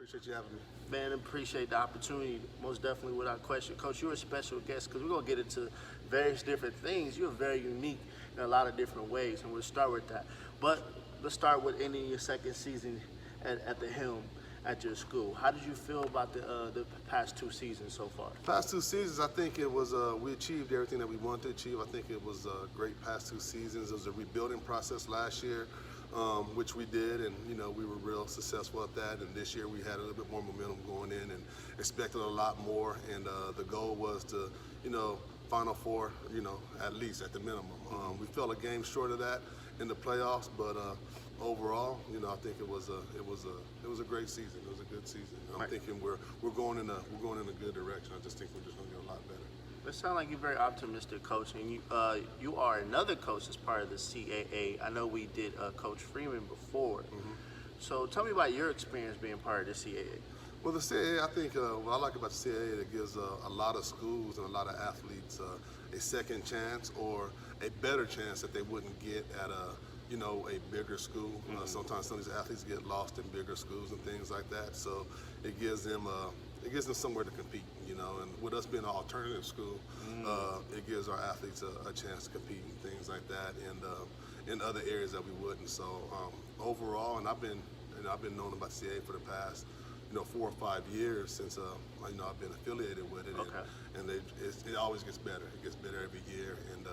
Appreciate you having me. Man, appreciate the opportunity. Most definitely without question. Coach, you're a special guest because we're going to get into various different things. You're very unique in a lot of different ways, and we'll start with that. But let's start with ending your second season at the helm at your school. How did you feel about the past 2 seasons so far? Past 2 seasons, I think it was we achieved everything that we wanted to achieve. I think it was a great past 2 seasons. It was a rebuilding process last year, which we did, and we were real successful at that. And this year we had a little bit more momentum going in, and expected a lot more. And the goal was to, Final Four, at least at the minimum. We fell a game short of that in the playoffs, but overall, I think it was a great season. It was a good season. I'm thinking we're going in a good direction. I just think we're just going to get a lot better. It sounds like you're very optimistic, Coach, and you are another coach as part of the CAA. I know we did Coach Freeman before. So tell me about your experience being part of the CAA. Well, the CAA, I think what I like about the CAA, it gives a lot of schools and a lot of athletes a second chance or a better chance that they wouldn't get at a bigger school. Sometimes some of these athletes get lost in bigger schools and things like that. So it gives them somewhere to compete. And with us being an alternative school, it gives our athletes a chance to compete and things like that, and in other areas that we wouldn't. So overall, and I've been known about CAA for the past 4 or 5 years since I've been affiliated with it. Okay. And it always gets better. It gets better every year, and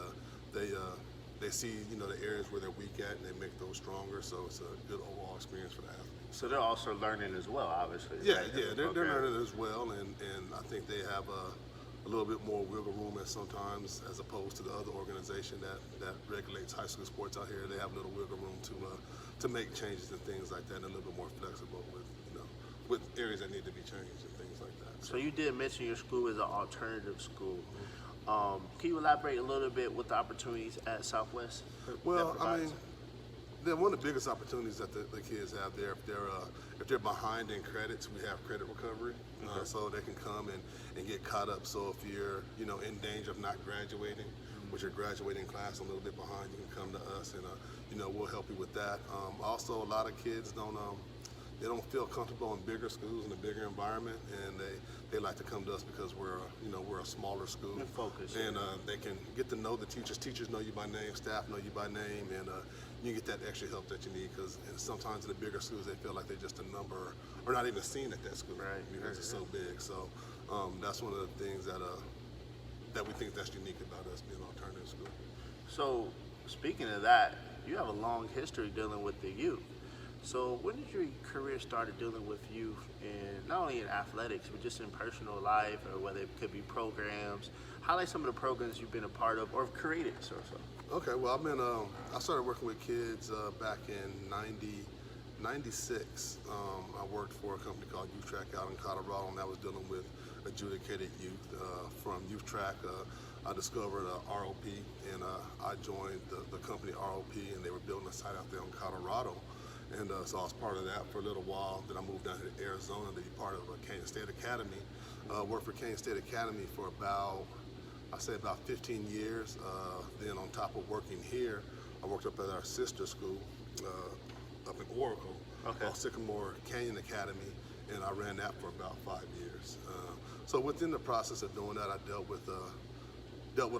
they see the areas where they're weak at, and they make those stronger. So it's a good overall experience for the athletes. So they're also learning as well, obviously. Yeah, right? yeah, they're learning as well, and I think they have a little bit more wiggle room sometimes, as opposed to the other organization that regulates high school sports out here. They have a little wiggle room to make changes and things like that, and a little bit more flexible with areas that need to be changed and things like that. So you did mention your school is an alternative school. Can you elaborate a little bit with the opportunities at Southwest? Well, I mean, one of the biggest opportunities that the kids have there, if they're behind in credits, we have credit recovery, so they can come and get caught up. So if you're in danger of not graduating, with your graduating class a little bit behind, you can come to us, and we'll help you with that. Also, a lot of kids don't feel comfortable in bigger schools in a bigger environment, and they like to come to us because we're a smaller school. Focus. And they can get to know the teachers. Teachers know you by name, staff know you by name, and you get that extra help that you need, because sometimes in the bigger schools they feel like they're just a number or not even seen at that school, right? Because it's so big. So that's one of the things that we think that's unique about us being an alternative school. So speaking of that, you have a long history dealing with the youth. So when did your career started dealing with youth, and not only in athletics, but just in personal life, or whether it could be programs? Highlight some of the programs you've been a part of or created. So. Okay, well, I started working with kids back in '96. I worked for a company called Youth Track out in Colorado, and that was dealing with adjudicated youth. From Youth Track, I discovered ROP, and I joined the company ROP, and they were building a site out there in Colorado. And so I was part of that for a little while. Then I moved down here to Arizona to be part of Kane State Academy. Worked for Kane State Academy for about 15 years. Then on top of working here, I worked up at our sister school up in Oracle, called Sycamore Canyon Academy, and I ran that for about 5 years. So within the process of doing that, I dealt with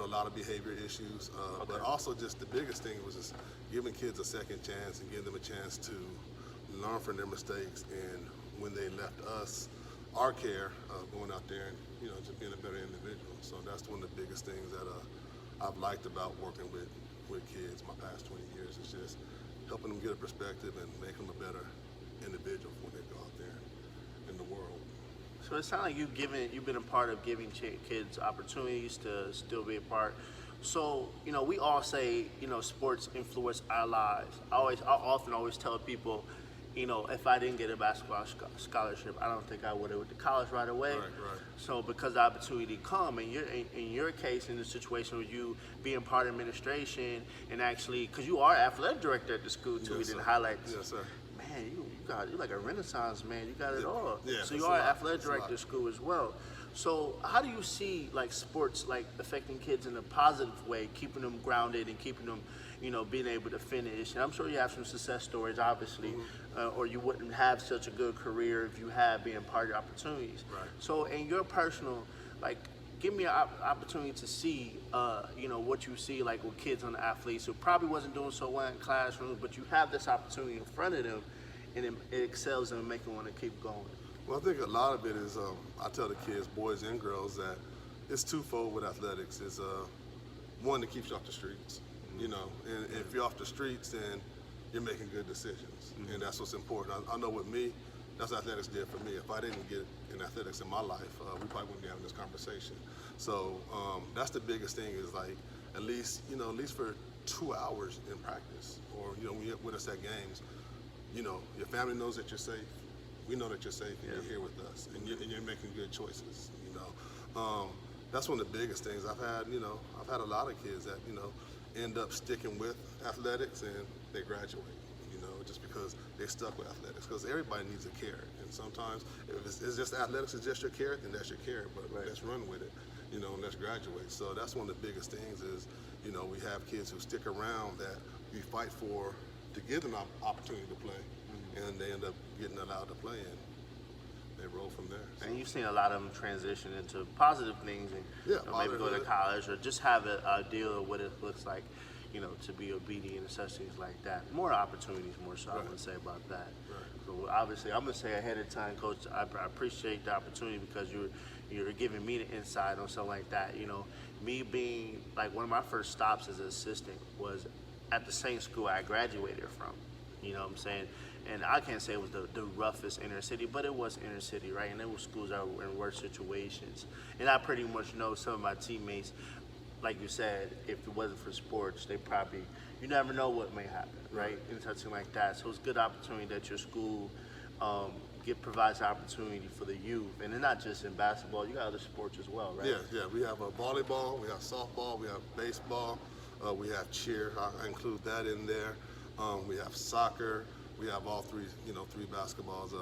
a lot of behavior issues, but also just the biggest thing was just giving kids a second chance and giving them a chance to learn from their mistakes, and when they left us, our care, going out there and just being a better individual. So that's one of the biggest things that I've liked about working with kids my past 20 years, is just helping them get a perspective and making them a better individual when they go out there in the world. So it sounds like you've been a part of giving kids opportunities to still be a part. So, we all say, sports influence our lives. I often tell people, if I didn't get a basketball scholarship, I don't think I would have went to college right away. Right. So because the opportunity come, and in your case, in the situation with you being part of administration, and actually, because you are athletic director at the school too, we didn't highlight. Yes, sir. Man, you're like a renaissance man. You got it all. Yeah, so you are an athletic director at school as well. So how do you see sports affecting kids in a positive way, keeping them grounded and keeping them, being able to finish. And I'm sure you have some success stories, obviously, or you wouldn't have such a good career if you had been part of your opportunities. Right. So in your personal, like, give me an opportunity to see, what you see, like, with kids on the athletes who probably wasn't doing so well in classrooms, but you have this opportunity in front of them, and it excels them and make them want to keep going. Well, I think a lot of it is, I tell the kids, boys and girls, that it's twofold with athletics. It's one, that keeps you off the streets, and if you're off the streets, then you're making good decisions, and that's what's important. I know with me, that's what athletics did for me. If I didn't get in athletics in my life, we probably wouldn't be having this conversation. So that's the biggest thing is, like, at least for 2 hours in practice, or when you're with us at games, your family knows that you're safe. We know that you're safe, and you're here with us, and you're making good choices. That's one of the biggest things. I've had a lot of kids that end up sticking with athletics, and they graduate. Just because they stuck with athletics, because everybody needs a carrot, and sometimes if it's just athletics is just your carrot, then that's your carrot. But let's run with it, and let's graduate. So that's one of the biggest things is, we have kids who stick around that we fight for to give them an opportunity to play, and they end up getting allowed to play, and they roll from there. So. And you've seen a lot of them transition into positive things, and maybe go to college or just have an idea of what it looks like, to be obedient and such things like that. More opportunities, more so, I would say about that. Right. So obviously, I'm gonna say ahead of time, Coach, I appreciate the opportunity because you're giving me the insight on something like that. Me being like one of my first stops as an assistant was at the same school I graduated from. You know what I'm saying? And I can't say it was the roughest inner city, but it was inner city, right? And there were schools that were in worse situations. And I pretty much know some of my teammates, like you said, if it wasn't for sports, you never know what may happen, right? And something like that. So it's a good opportunity that your school provides opportunity for the youth. And it's not just in basketball, you got other sports as well, right? Yeah. We have volleyball, we have softball, we have baseball, we have cheer. I include that in there. We have soccer. We have all three basketballs,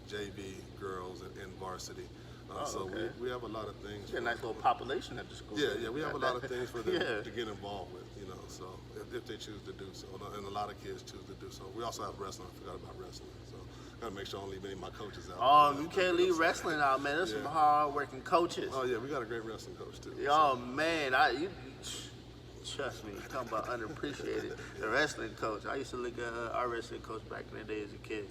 JV, girls, and varsity. Okay. We have a lot of things. You got a nice little population at the school. Yeah, we have a lot of things for them Yeah. to get involved with, so if they choose to do so, and a lot of kids choose to do so. We also have wrestling. I forgot about wrestling, so got to make sure I don't leave any of my coaches out. Oh, you can't leave wrestling out, man. There's some hard-working coaches. Oh yeah, we got a great wrestling coach too. Oh man, trust me, you're talking about underappreciated. The wrestling coach. I used to look at our wrestling coach back in the day as a kid.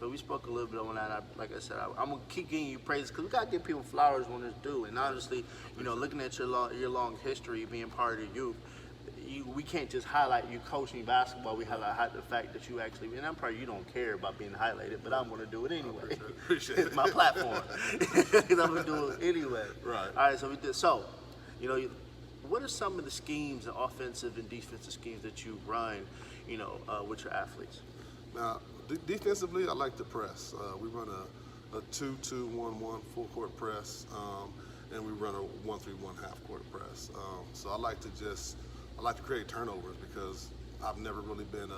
So we spoke a little bit on that. Like I said, I'm gonna keep giving you praise because we gotta give people flowers when it's due. And honestly, looking at your long history, being part of the youth, we can't just highlight you coaching basketball. We highlight the fact that you actually, and I'm probably you don't care about being highlighted, but I'm gonna do it anyway. Appreciate it. It's my platform. I'm gonna do it anyway. Right. All right. So we did. So, what are some of the schemes, the offensive and defensive schemes that you run, with your athletes? Now, defensively, I like to press. We run a 2-2-1-1 full court press, and we run a 1-3-1 half court press. So I like to create turnovers because I've never really been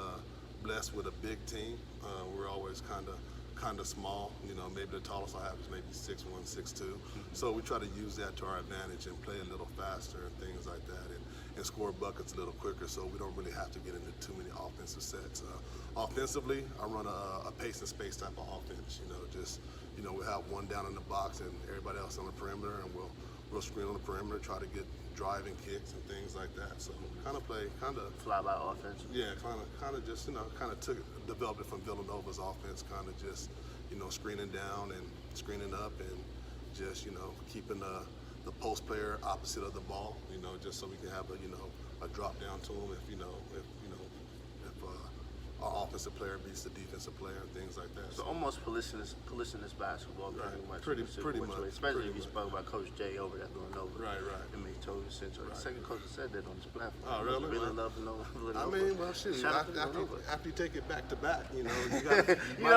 blessed with a big team. We're always kind of small. Maybe the tallest I have is maybe 6'1", 6'2". So we try to use that to our advantage and play a little faster and things like that, and score buckets a little quicker, so we don't really have to get into too many offensive sets. Offensively, I run a pace and space type of offense. We'll have one down in the box and everybody else on the perimeter, and we'll screen on the perimeter, try to get driving kicks and things like that. So Fly by offense. Yeah, developed it from Villanova's offense, just screening down and screening up, and just keeping the post player opposite of the ball, just so we can have a drop down to him if our offensive player beats the defensive player and things like that. So almost policing this basketball pretty much. Pretty much. Especially if you spoke about Coach Jay over at Villanova. Right. It makes total sense. The second coach said that on this platform. Oh, really? Really love Villanova. I mean, well, shoot. Shout out to After you take it back to back, you know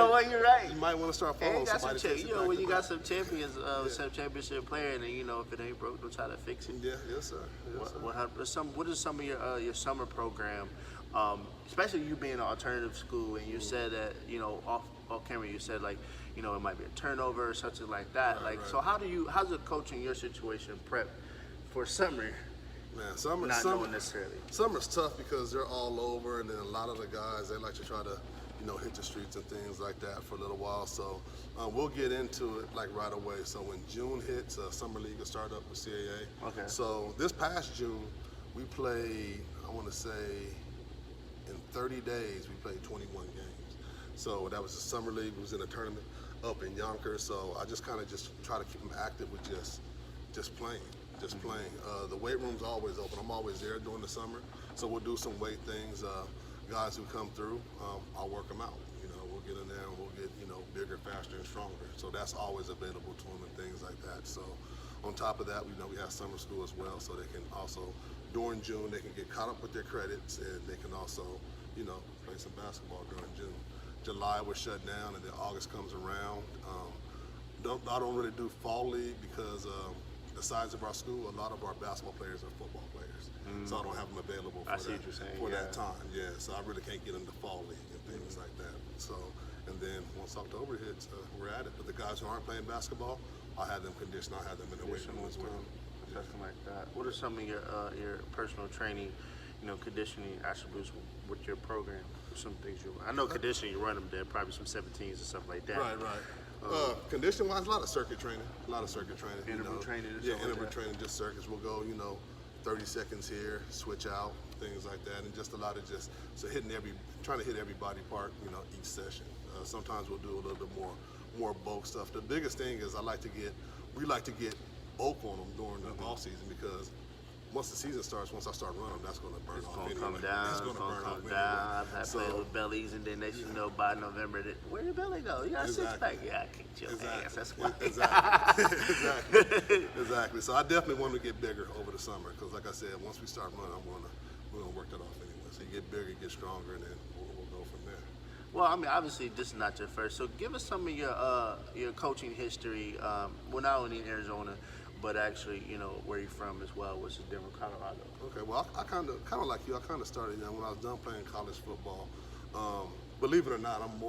what? You're right. You might want to start following somebody. When you got some champions, some championship player, and then if it ain't broke, don't try to fix it. Yeah, yes, sir. What is some of your summer program? Especially you being an alternative school, and you said that off camera you said it might be a turnover or something like that. Right. So how's a coach in your situation prep for summer? Man, summer, not summer, knowing necessarily? summer's tough because they're all over, and then a lot of the guys, they like to try to, hit the streets and things like that for a little while. So we'll get into it like right away. So when June hits, Summer League will start up with CAA. Okay. So this past June, we played, I want to say, in 30 days, we played 21 games. So that was the Summer League. We was in a tournament up in Yonkers. So I just kind of just try to keep them active with just playing. Just playing. The weight room's always open. I'm always there during the summer, so we'll do some weight things. Guys who come through, I'll work them out. We'll get in there and we'll get bigger, faster, and stronger. So that's always available to them and things like that. So on top of that, we have summer school as well, so they can also during June they can get caught up with their credits, and they can also play some basketball during June. July we're shut down, and then August comes around. I don't really do fall league because the size of our school, a lot of our basketball players are football players, so I don't have them available for that time. Yeah, so I really can't get into fall league and things like that. So, and then once October hits, we're at it. But the guys who aren't playing basketball, I'll have them conditioned. I'll have them in the weight room as well. Something like that. What are some of your personal training, conditioning attributes with your program? Some things I know conditioning, you run them there, probably some 17s and stuff like that. Right. Condition-wise, a lot of circuit training. Interval training. Yeah, interval training, just circuits. We'll go, 30 seconds here, switch out, things like that, and just a lot of trying to hit every body part, each session. Sometimes we'll do a little bit more bulk stuff. The biggest thing is we like to get bulk on them during the off season, because once the season starts, once I start running, that's going to burn off anyway. It's going to come down. It's going to burn off anyway. I've had played with bellies, and then they should know by November that, where your belly go? You got a six-pack? Yeah, I kicked your ass. That's why. Exactly. So I definitely want to get bigger over the summer, because like I said, once we start running, we're going to work that off anyway. So you get bigger, get stronger, and then we'll go from there. Well, I mean, obviously, this is not your first. So give us some of your coaching history, not only in Arizona, but actually, where you're from as well, which is Denver, Colorado. Okay, well, I kind of like you. I kind of started, when I was done playing college football. Believe it or not, I'm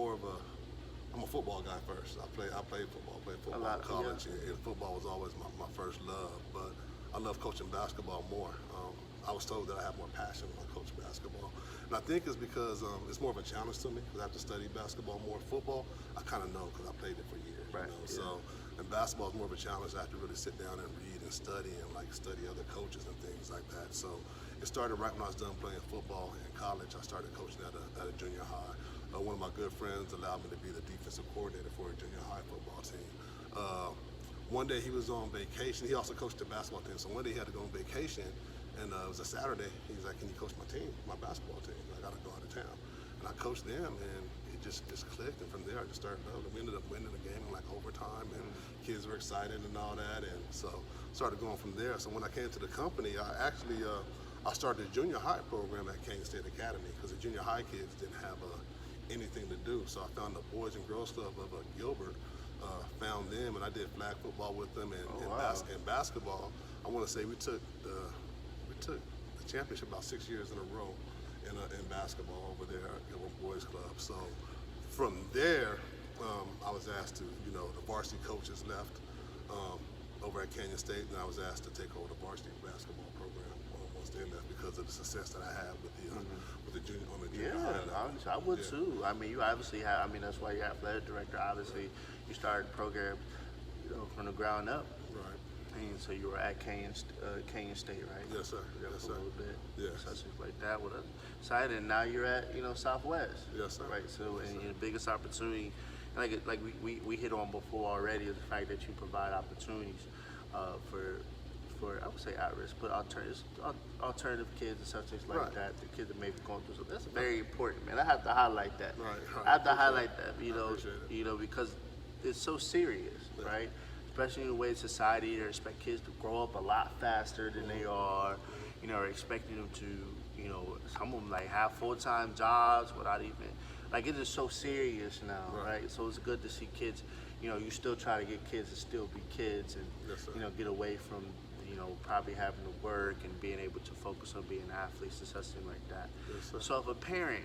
a football guy first. I played football in college, and football was always my first love. But I love coaching basketball more. I was told that I have more passion when I coach basketball. And I think it's because it's more of a challenge to me, because I have to study basketball more. Football, I kind of know because I played it for years. Right. So, and basketball is more of a challenge. I have to really sit down and read and study and study other coaches and things like that. So it started right when I was done playing football in college. I started coaching at a junior high. One of my good friends allowed me to be the defensive coordinator for a junior high football team. One day he was on vacation. He also coached the basketball team. So one day he had to go on vacation, and it was a Saturday. He was like, "Can you coach my team, my basketball team? I got to go out of town." And I coached them, and it just clicked. And from there, I just started building. We ended up winning the game in overtime, and kids were excited and all that. And so started going from there. So when I came to the company, I actually I started a junior high program at Kane State Academy, because the junior high kids didn't have anything to do. So I found the Boys and Girls Club of Gilbert, found them, and I did flag football with them, and basketball. I want to say we took the championship about 6 years in a row in basketball over there at Gilbert Boys Club. So from there, I was asked to, the varsity coaches left over at Canyon State, and I was asked to take over the varsity basketball program once they left, because of the success that I had with the junior high level. I would too. I mean, you obviously have. I mean, that's why you're athletic director. Obviously, you started the program, from the ground up. Right. And so you were at Canyon State, right? Yes, sir. For a little bit. Yes. Such like that with us. Excited. And now you're at Southwest. Yes, sir. Right. So, and your biggest opportunity, like we hit on before already, is the fact that you provide opportunities for I would say at risk, but alternative kids and such things like that. The kids that may be going through. So that's very important, man. I have to highlight that. Right. I have to highlight that, because it's so serious, right? Especially in the way society, they expect kids to grow up a lot faster than they are. Are expecting them to, some of them have full-time jobs without even, it is so serious now, right? So it's good to see kids, you still try to get kids to still be kids and, get away from, probably having to work and being able to focus on being athletes and something like that. So if a parent,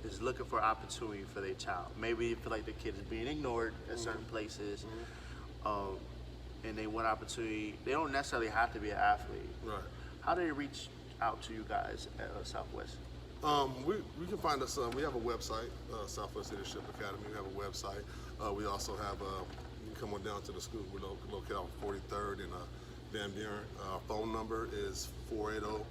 is looking for opportunity for their child, maybe they feel like the kid is being ignored at certain places, and they want opportunity, they don't necessarily have to be an athlete. Right. How do they reach out to you guys at Southwest? We can find us. We have a website, Southwest Leadership Academy. We have a website. We also have. You can come on down to the school. We're located on 43rd in Van Buren. Our phone number is 480-265-2000.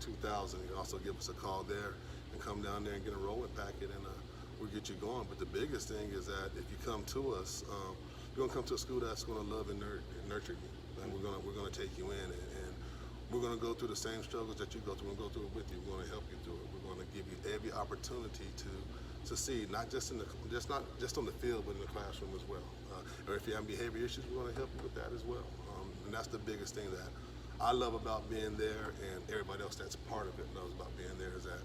You can also give us a call there and come down there and get a enrollment packet, and we'll get you going. But the biggest thing is that if you come to us, you're gonna come to a school that's gonna love and nurture you, and we're gonna take you in, and we're gonna go through the same struggles that you go through. We're gonna go through it with you. We're gonna help you through it. We're gonna give you every opportunity to succeed, not just on the field, but in the classroom as well. Or if you have behavior issues, we're gonna help you with that as well. And that's the biggest thing that I love about being there, and everybody else that's part of it loves about being there, is that,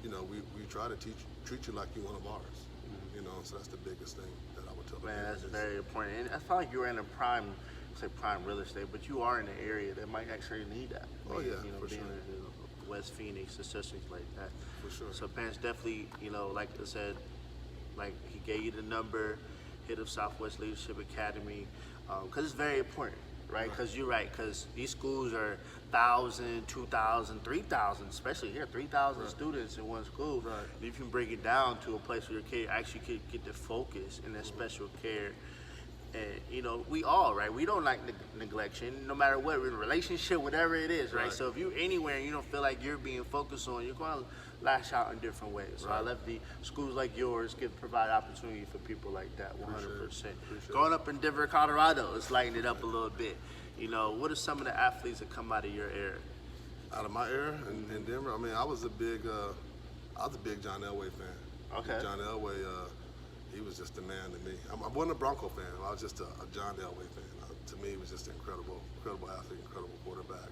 you know, we try to treat you like you're one of ours. You know, so that's the biggest thing that I would tell. Man, that's very important. And I feel like you're in a prime real estate, but you are in an area that might actually need that. Oh yeah, you know, for being sure. in West Phoenix or such things like that. For sure. So parents definitely, you know, like I said, like he gave you the number, hit of Southwest Leadership Academy, because it's very important, right? Because you're right, because these schools are 1,000, 2,000, 3,000, especially here, 3,000 students in one school. Right. And if you can break it down to a place where your kid actually could get the focus and that special care. And, you know, we all, right? We don't like neglection, no matter what, in a relationship, whatever it is, right? Right. So if you're anywhere and you don't feel like you're being focused on, you're going to lash out in different ways. So I Right. love the schools like yours provide opportunity for people like that, 100%. Appreciate it. Growing up in Denver, Colorado, it's lighting it up a little bit. You know, what are some of the athletes that come out of your area? Out of my era in Denver, I mean, I was a big John Elway fan. Okay. John Elway, he was just a man to me. I wasn't a Bronco fan. I was just a John Elway fan. To me, he was just an incredible athlete, incredible quarterback.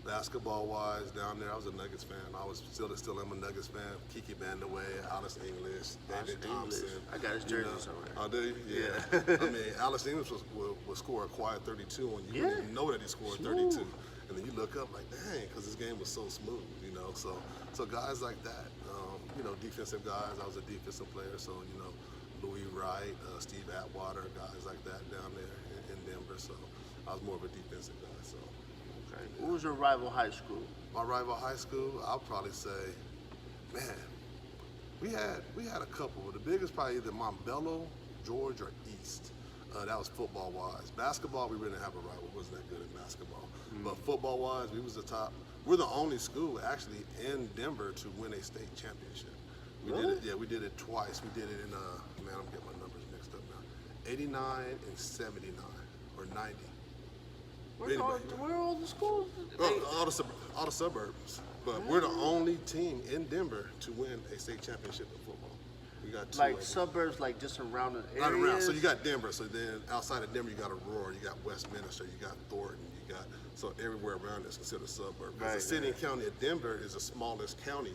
Basketball-wise, down there, I was a Nuggets fan. I was still am a Nuggets fan. Kiki Vandeweghe, Alice English, David Thompson. I got his jersey somewhere. Oh, do you? Yeah. I mean, Alice English would score a quiet 32 when you wouldn't even know that he scored 32. And then you look up like, dang, because his game was so smooth, you know. So guys like that, you know, defensive guys. I was a defensive player, so, you know, Louis Wright, Steve Atwater, guys like that down there in Denver. So I was more of a defensive guy. So. Okay. What was your rival high school? My rival high school, I'll probably say, man, we had a couple. The biggest probably either Montbello, George, or East. That was football-wise. Basketball, we really didn't have a rival. We wasn't that good at basketball. But football-wise, we was the top. We're the only school actually in Denver to win a state championship. We did it. Yeah, we did it twice. We did it in man, I'm getting my numbers mixed up now. 89 and 79 or 90. Where are all the schools? All the suburbs. But we're the only team in Denver to win a state championship in football. We got two. Like suburbs, like just around the area. Not around. So you got Denver. So then outside of Denver, you got Aurora, you got Westminster, you got Thornton, you got, so everywhere around is considered a suburb. Because the city and county of Denver is the smallest county.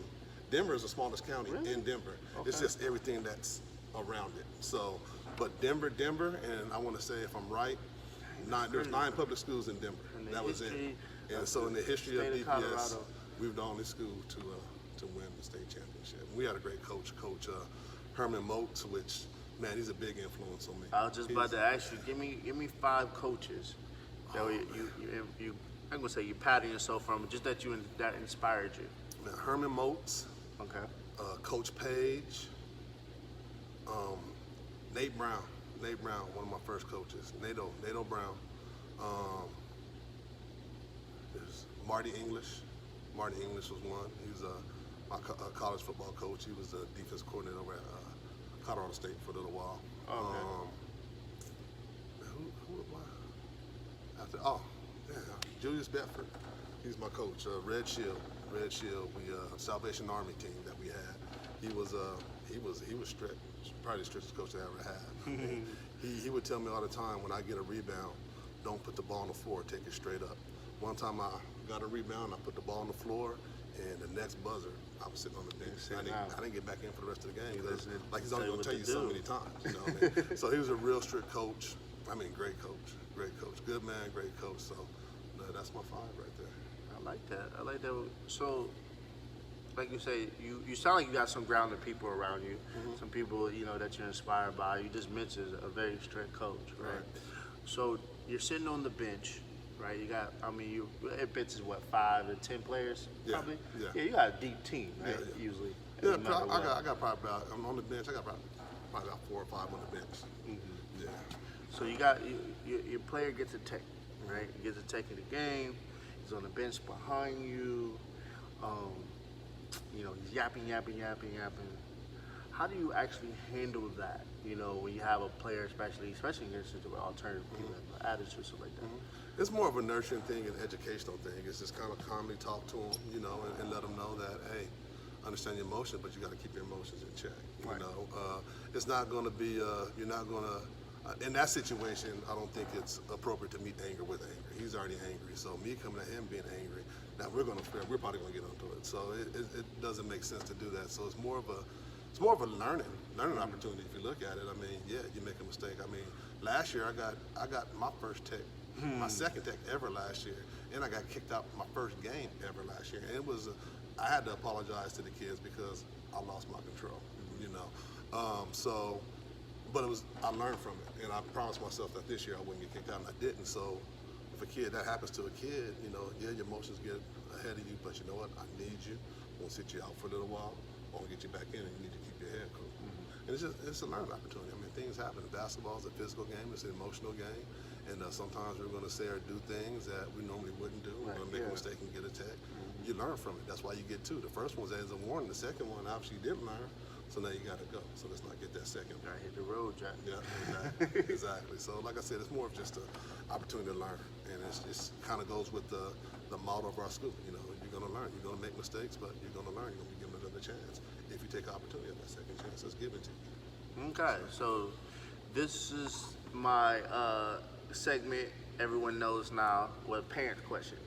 Denver is the smallest county in Denver. It's just everything that's around it. So, but Denver, and I want to say, if I'm right, there's 9 public schools in Denver. That was it. And so in the history of DPS, we were the only school to win the state championship. We had a great coach, Coach Herman Moats, which, man, he's a big influence on me. I was just about to ask you, give me 5 coaches that you I'm gonna say you patted yourself from, just that that inspired you. Man, Herman Moats, Okay. Coach Page, Nate Brown, one of my first coaches, Nato Brown. There's Marty English. Marty English was one. He was my college football coach. He was the defense coordinator over at Colorado State for a little while. Who am I? Julius Bedford. He's my coach. Red Shield. We Salvation Army team that we had. He was strict. Probably the strictest coach I ever had. He would tell me all the time, when I get a rebound, don't put the ball on the floor, take it straight up. One time I got a rebound, I put the ball on the floor, and the next buzzer, I was sitting on the bench. I didn't get back in for the rest of the game. Like, he's only going to tell you so many times. You know what I mean? So he was a real strict coach. I mean, great coach. Good man, great coach. So that's my 5 right there. I like that. So, like you say, you sound like you got some grounded people around you, some people that you're inspired by. You just mentioned a very strict coach, right? So you're sitting on the bench, right? You got, it bench is what, 5 to 10 players, probably. Yeah. You got a deep team, right? Usually. Yeah, no matter what. I got probably about. I'm on the bench. I got probably about 4 or 5 on the bench. Yeah. So you got your player gets a take, right? He gets a take in the game. He's on the bench behind you. He's yapping. How do you actually handle that? When you have a player, especially against the alternative people, attitude, stuff like that. It's more of a nurturing thing and educational thing. It's just kind of calmly talk to them, and let them know that, hey, understand your emotion, but you got to keep your emotions in check. It's not going to be. You're not going to. In that situation, I don't think it's appropriate to meet anger with anger. He's already angry, so me coming at him being angry, now we're probably going to get onto it. So it doesn't make sense to do that. So it's more of a learning opportunity if you look at it. You make a mistake. Last year I got my first tech, my second tech ever last year, and I got kicked out my first game ever last year. And it was I had to apologize to the kids because I lost my control. But I learned from it, and I promised myself that this year I wouldn't get kicked out, and I didn't. So if that happens to a kid, your emotions get ahead of you, but you know what? I need you. I'm gonna sit you out for a little while. I'm gonna get you back in, and you need to keep your head cool. And it's a learning opportunity. Things happen. Basketball is a physical game. It's an emotional game, and sometimes we're gonna say or do things that we normally wouldn't do. We're gonna make a mistake and get attacked. You learn from it. That's why you get 2. The first one's as a warning. The second one, obviously, you didn't learn. So now you got to go. So let's not get that second. Gotta hit the road, Jack. Yeah, exactly. So like I said, it's more of just an opportunity to learn, and it's kind of goes with the motto of our school. You're gonna learn. You're gonna make mistakes, but you're gonna learn. You're gonna be given another chance if you take opportunity. That second chance is given to you. Okay, so this is my segment. Everyone knows now what parent question.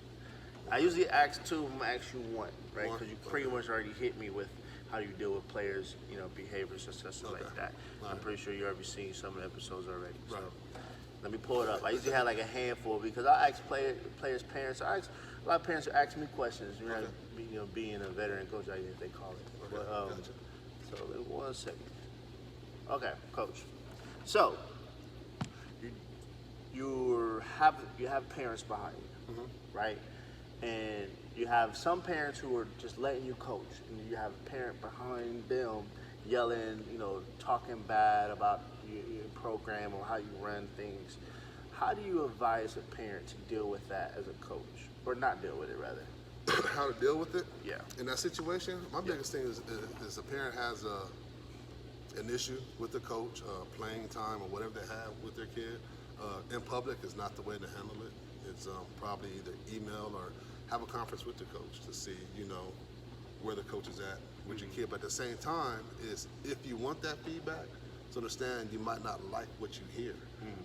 I usually ask 2. I'm gonna ask you 1, right? Because you pretty much already hit me with how you deal with players, behaviors and stuff like that. I'm pretty sure you've already seen some of the episodes already. So let me pull it up. I usually have like a handful because I ask players' parents. I ask a lot of parents who ask me questions. Being a veteran coach, I guess they call it. Okay, gotcha. So 1 second. Okay, coach. So you have parents behind you, right? And you have some parents who are just letting you coach, and you have a parent behind them yelling, talking bad about your program or how you run things. How do you advise a parent to deal with that as a coach, or not deal with it rather? How to deal with it? Yeah. In that situation, my biggest thing is a parent has an issue with the coach, playing time or whatever they have with their kid. In public is not the way to handle it. It's probably either email or have a conference with the coach to see, where the coach is at with your kid. But at the same time, is if you want that feedback, so understand you might not like what you hear,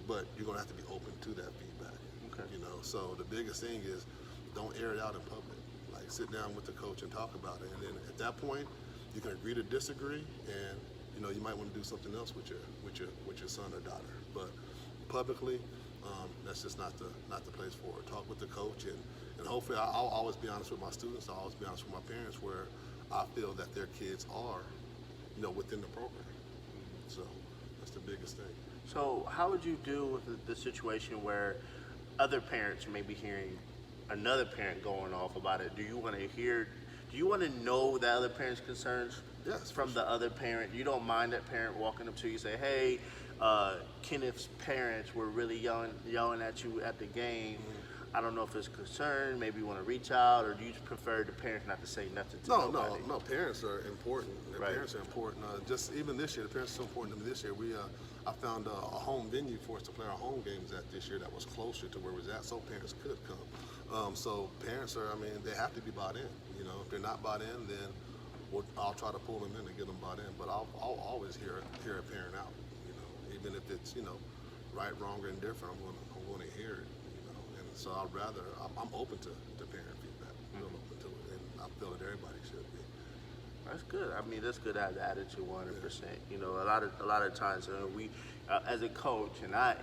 but you're gonna have to be open to that feedback. Okay. So the biggest thing is don't air it out in public. Like sit down with the coach and talk about it, and then at that point, you can agree to disagree, and you might want to do something else with your son or daughter. But publicly, that's just not the place for it. Talk with the coach, and hopefully I'll always be honest with my students. I'll always be honest with my parents where I feel that their kids are, within the program. So that's the biggest thing. So how would you deal with the situation where other parents may be hearing another parent going off about it? Do you want to know the other parent's concerns? Yes, From the other parent? You don't mind that parent walking up to you and say, hey, Kenneth's parents were really yelling at you at the game. I don't know if it's a concern, maybe you want to reach out, or do you prefer the parents not to say nothing to nobody? No, parents are important. Right. Parents are important. Just even this year, the parents are so important to me this year. I found a home venue for us to play our home games at this year that was closer to where we was at, so parents could come. So parents are, they have to be bought in. If they're not bought in, then I'll try to pull them in and get them bought in. But I'll always hear a parent out. Even if it's right, wrong, or indifferent, I'm going to hear it. And so I'm open to parent feedback. I'm open to it, and I feel that everybody should be. That's good. That's good to have the attitude 100%. A lot of times we, as a coach, and I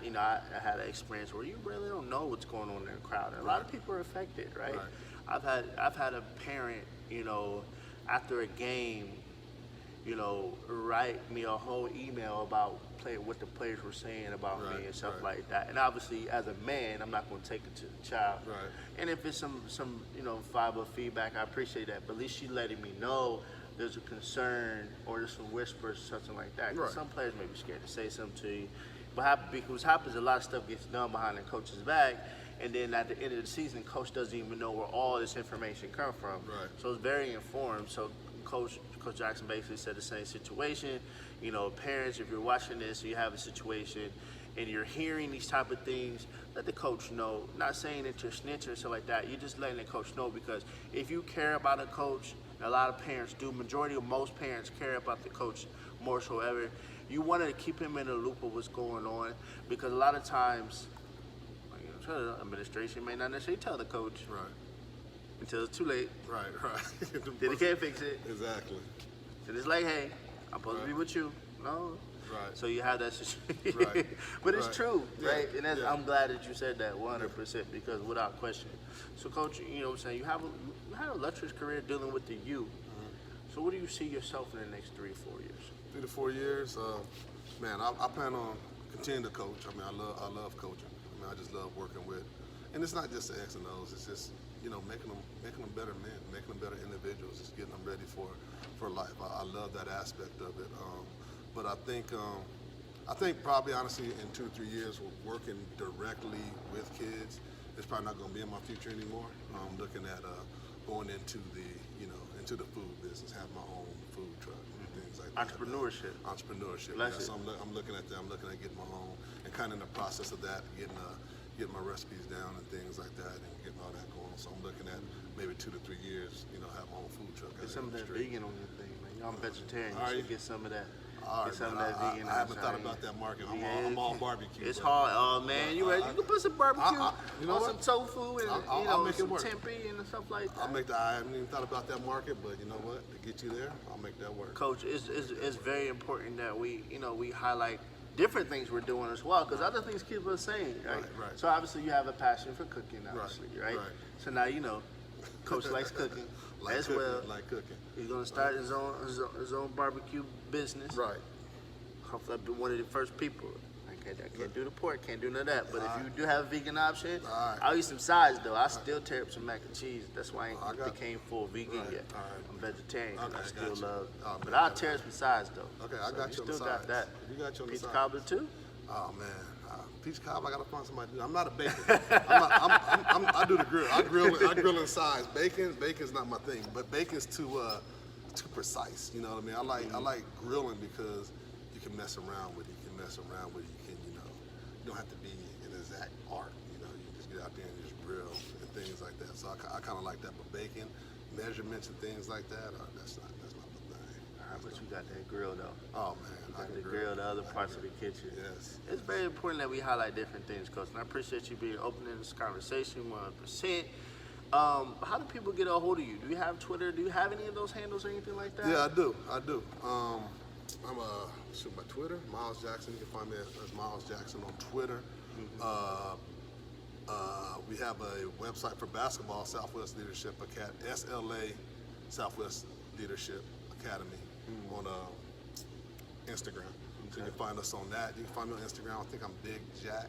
had an experience where you really don't know what's going on in the crowd, and a lot of people are affected, right? I've had a parent, after a game, write me a whole email about what the players were saying about me and stuff like that. And obviously, as a man, I'm not going to take it to the child. Right. And if it's some fiber feedback, I appreciate that. But at least she letting me know there's a concern or there's some whispers or something like that. 'Cause Right. some players may be scared to say something to you. But because happens, a lot of stuff gets done behind the coach's back. And then at the end of the season, coach doesn't even know where all this information comes from. Right. So it's very informed. So Coach Jackson basically said the same situation. Parents, if you're watching this, you have a situation and you're hearing these type of things, let the coach know. Not saying that you're snitching or stuff like that. You're just letting the coach know, because if you care about a coach, and a lot of parents do, most parents care about the coach more so ever, you want to keep him in the loop of what's going on, because a lot of times, administration may not necessarily tell the coach Right. until it's too late. Right. Then they can't fix it. Exactly. And it's like, hey, I'm supposed to be with you. No. Right. So you have that situation. Right. But it's Right. true, Yeah. right? And Yeah. I'm glad that you said that 100%, because without question. So, Coach, what I'm saying, you have an illustrious career dealing with the youth. So what do you see yourself in the next 3 to 4 years? 3 to 4 years, man, I plan on continuing to coach. I mean, I love coaching. I mean, I just love working with, and it's not just the X and O's. It's just making them better men, making them better individuals, just getting them ready for life. I love that aspect of it. But I think probably honestly in 2 or 3 years, working directly with kids is probably not going to be in my future anymore. I'm looking at going into the food business, have my own food truck and things like that. Entrepreneurship. Yeah, so I'm looking at that. I'm looking at getting my own, and kind of in the process of that, getting my recipes down and things like that, and getting all that going. So I'm looking at maybe 2 to 3 years, have my own food truck. Get some of that vegan on your thing, man. I'm vegetarian. All You right. should get some of that. All Get right, some man, of that vegan. I haven't thought about that market. I'm all barbecue. It's but- hard. Oh man, you ready? You can put some barbecue, you know on what? some tofu, and I'll make it some work. tempeh and stuff like that. I haven't even thought about that market, but you know what? To get you there, I'll make that work. Coach, it's very important that we highlight different things we're doing as well, because other things keep us sane, right? Right. So obviously you have a passion for cooking, obviously, right? right. So now Coach likes cooking as cooking, well. Like cooking. He's gonna start his own barbecue business. Right. Hopefully, I'll be one of the first people. I can't do the pork, can't do none of that. But if you do have a vegan option, right. I'll eat some sides though. I still tear up some mac and cheese. That's why I ain't got- became full vegan Right, yet. all right. I'm vegetarian. Okay, I still got you. love. Oh, but man, I'll tear some sides though. Okay, I So got you on the still got sides. that. You got you on the Peach sides. cobbler too. Oh man, peach cobbler. I gotta find somebody to do. I'm not a baker. I do the grill. I grill inside. Bacon's not my thing. But bacon's too precise. You know what I mean? I like grilling because you can mess around with it. You can mess around with it. You don't have to be an exact art. You just get out there and just grill and things like that. So I kind of like that. But bacon, measurements and things like that, that's not my thing. But you got that grill though. Oh man, I Got can the grill, the other parts of the kitchen. Yes. It's very important that we highlight different things, Coach. And I appreciate you being open in this conversation 100%. How do people get a hold of you? Do you have Twitter? Do you have any of those handles or anything like that? Yeah, I do. I'm my Twitter, Myles Jackson. You can find me as Myles Jackson on Twitter. We have a website for basketball, Southwest Leadership Academy, SLA Southwest Leadership Academy on Instagram. So you can find us on that. You can find me on Instagram. I think I'm Big Jack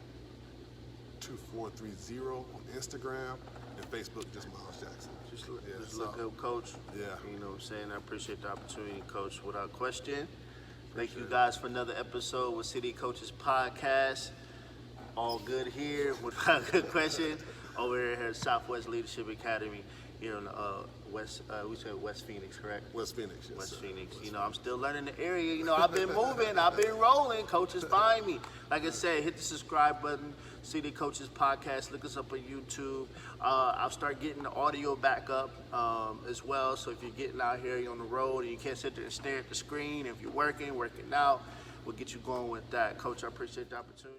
2430 on Instagram, and Facebook just Myles Jackson. Just Yeah, look up, Coach. Yeah. You know what I'm saying? I appreciate the opportunity, Coach, without question. Thank you guys for another episode with City Coaches Podcast. All good here without good question. Over here at Southwest Leadership Academy here in West Phoenix, correct? West Phoenix, yes, West sir. Phoenix. I'm still learning the area. I've been moving. I've been rolling. Coaches find me. Like I said, hit the subscribe button. See the Coaches Podcast. Look us up on YouTube. I'll start getting the audio back up as well. So if you're getting out here, you're on the road, and you can't sit there and stare at the screen. If you're working out, we'll get you going with that. Coach, I appreciate the opportunity.